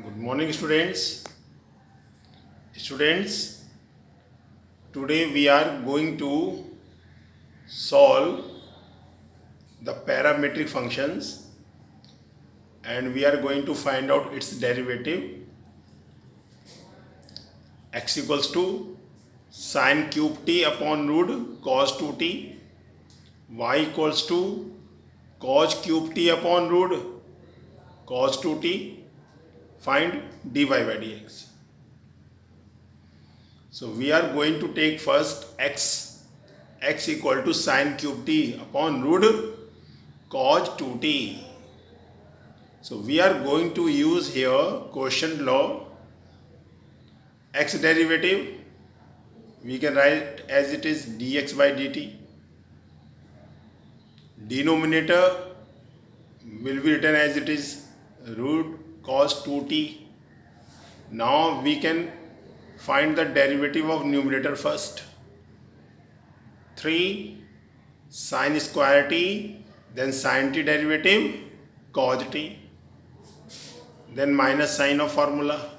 Good morning, students. Students, today we are going to solve the parametric functions and we are going to find out its derivative. X equals to sine cube t upon root cos 2t. Y equals to cos cube t upon root cos 2t. Find dy by dx. So we are going to take first x equal to sine cube t upon root cos 2t. So we are going to use here quotient law. X derivative we can write as it is dx by dt. Denominator will be written as it is root cos 2t. Now we can find the derivative of numerator first. 3 sin square t, then sin t derivative cos t, then minus sign of formula,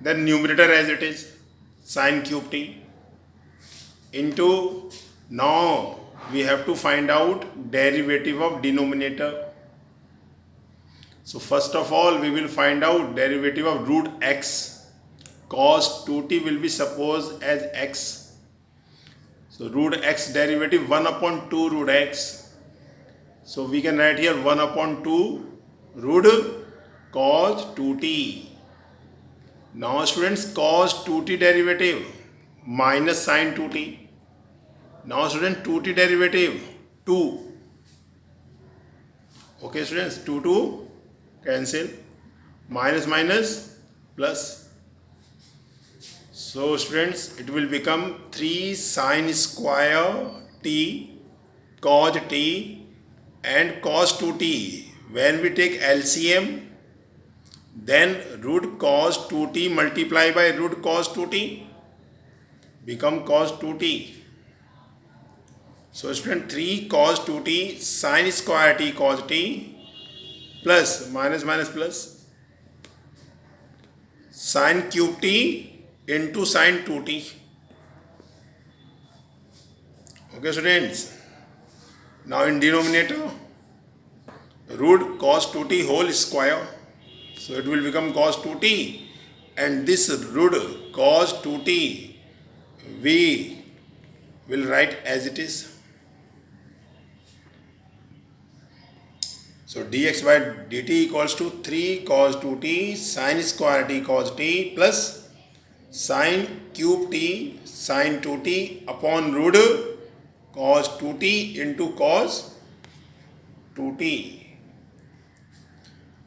then numerator as it is sin cube t into, now we have to find out derivative of denominator. So first of all we will find out derivative of root x. Cos 2t will be supposed as x. So root x derivative 1 upon 2 root x. So we can write here 1 upon 2 root cos 2t. Now students, cos 2t derivative minus sin 2t. Now students, 2t derivative 2. Okay students, 2 cancel, minus minus plus. So students, it will become 3 sin square t cos t and cos 2t. When we take LCM, then root cos 2t multiplied by root cos 2t become cos 2t. So student, 3 cos 2t sin square t cos t plus minus minus plus sin cube t into sin 2t. Okay students, now in denominator root cos 2t whole square, so it will become cos 2t, and this root cos 2t we will write as it is. So dx by dt equals to 3 cos 2t sin square t cos t plus sin cube t sin 2t upon root cos 2t into cos 2t.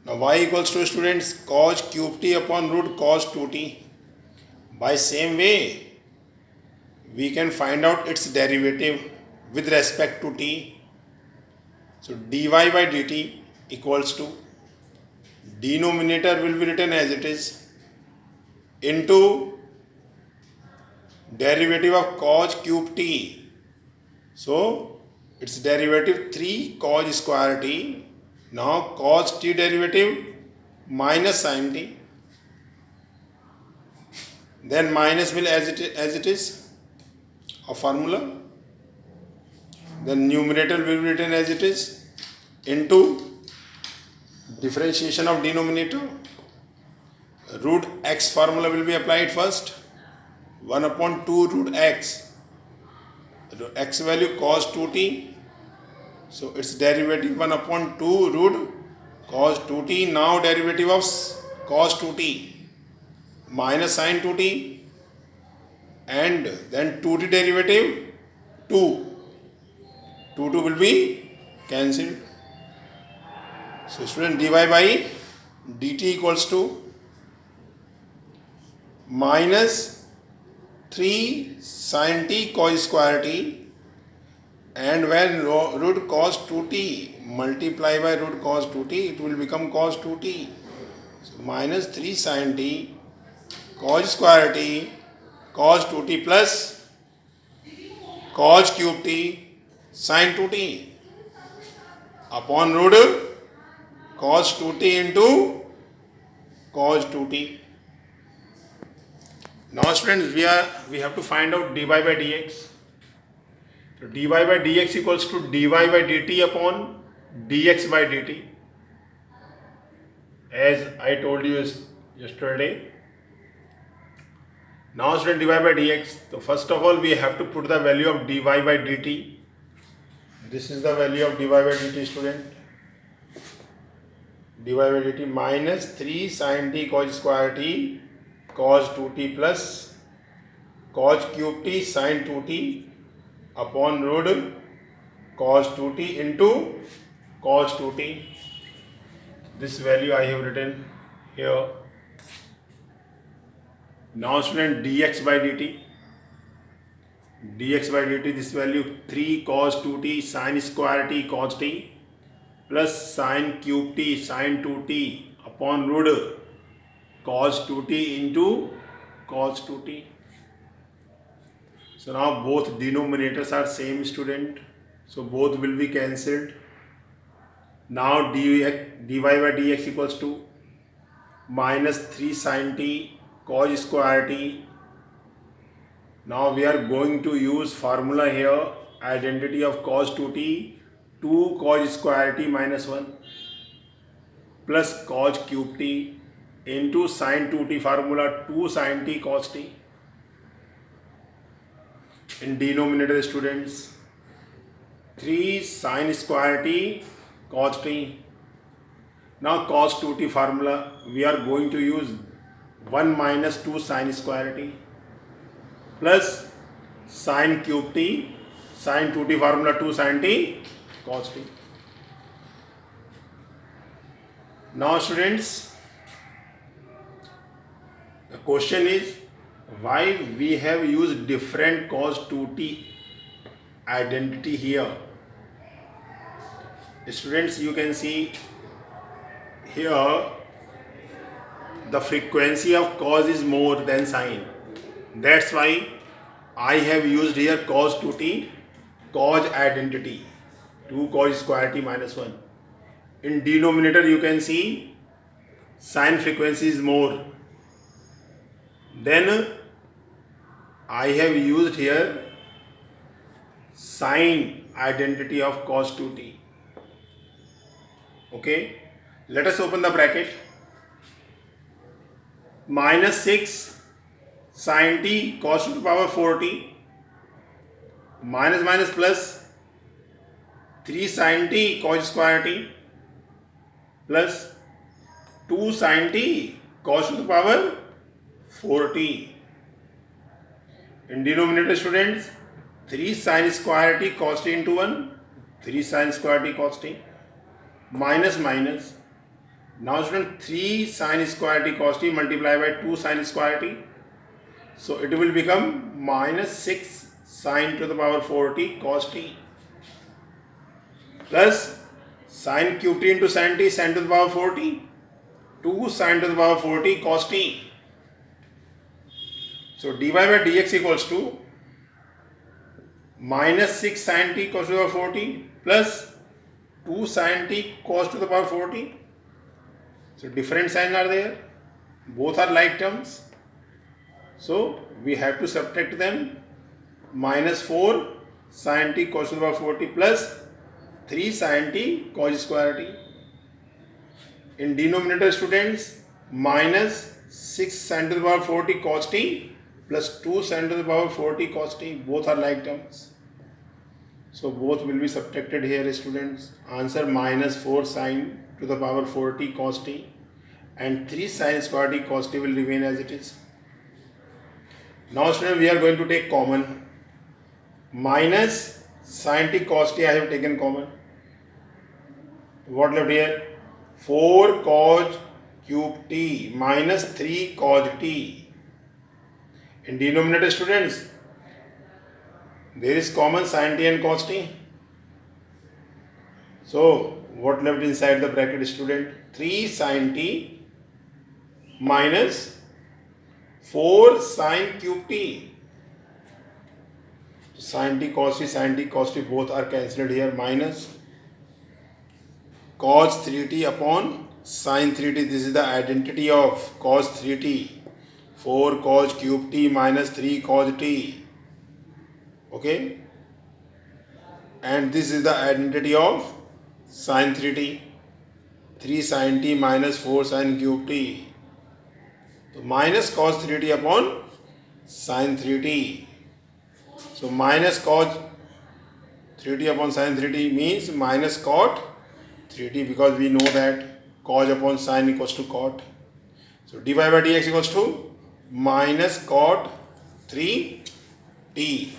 Now y equals to students cos cube t upon root cos 2t. By same way we can find out its derivative with respect to t. So dy by dt equals to, denominator will be written as it is, into derivative of cos cube t. So its derivative 3 cos square t. Now cos t derivative minus sin t. Then minus will as it is a formula. Then numerator will be written as it is into differentiation of denominator. Root x formula will be applied first. 1 upon 2 root x. X value cos 2t. So its derivative 1 upon 2 root cos 2t. Now derivative of cos 2t minus sin 2t, and then 2t derivative 2. 2 will be cancelled. So student, dy by dt equals to minus 3 sin t cos square t, and when root cos 2t multiply by root cos 2t, it will become cos 2t. So minus 3 sin t cos square t cos 2t plus cos cube t sin 2t upon root cos 2t into cos 2t. Now students, we have to find out dy by dx. So dy by dx equals to dy by dt upon dx by dt, as I told you yesterday. Now student, dy by dx. So first of all, we have to put the value of dy by dt. This is the value of dy by dt, student. dy by dt minus 3 sin t cos square t cos 2t plus cos cube t sin 2t upon root cos 2t into cos 2t. This value I have written here. Now student, dx by dt. dx by dt, this value 3 cos 2t sin square t cos t plus sin cube t sin 2t upon root cos 2t into cos 2t. So now both denominators are same, student. So both will be cancelled. Now dy by dx equals to minus 3 sin t cos square t. Now we are going to use formula here, identity of cos 2t, 2 cos square t minus 1 plus cos cube t into sin 2t formula, 2 sin t cos t. In denominator, students, 3 sin square t cos t. Now cos 2t formula, we are going to use 1 minus 2 sin square t plus sin cube t, sin 2t formula 2 sin t cos t. Now students, the question is why we have used different cos 2t identity here. Students, you can see here the frequency of cos is more than sin. That's why I have used here cos 2t cos identity, 2 cos square t minus 1. In denominator, you can see sin frequency is more. Then I have used here sin identity of cos 2t. Okay, let us open the bracket. Minus 6 sin t cos to the power 4t minus minus plus 3 sin t cos square t plus 2 sin t cos to the power 4t. In denominator, students, 3 sin square t cos t into 1, 3 sin square t cos t minus minus. Now student, 3 sin square t cos t multiplied by 2 sin square t. So it will become minus 6 sin to the power 4t cos t plus sin cube t into sin t sin to the power 4t, 2 sin to the power 4t cos t. So dy by dx equals to minus 6 sin t cos to the power 4t plus 2 sin t cos to the power 4t. So different signs are there, both are like terms. So we have to subtract them. Minus 4 sin t cos to the power 4t plus 3 sin t cos square t. In denominator, students, minus 6 sin to the power 4t cos t plus 2 sin to the power 4t cos t, both are like terms. So both will be subtracted here, students. Answer minus 4 sin to the power 4t cos t and 3 sin square t cos t will remain as it is. Now students, we are going to take common. Minus sin t cos t I have taken common. What left here? 4 cos cube t minus 3 cos t. In denominator, students, there is common sin t and cos t. So what left inside the bracket, student? 3 sin t minus 4 sin cube t. Sin t cos t both are cancelled here. Minus cos 3t upon Sine 3t, this is the identity of cos 3t. 4 cos cube t minus 3 cos t. Okay. And this is the identity of sine 3t. 3 sine t minus 4 sine cube t. So minus cos 3t upon sine 3t. So minus cos 3t upon sine 3t means minus cot 3t, because we know that cos upon sine equals to cot. So dy by dx equals to minus cot 3t.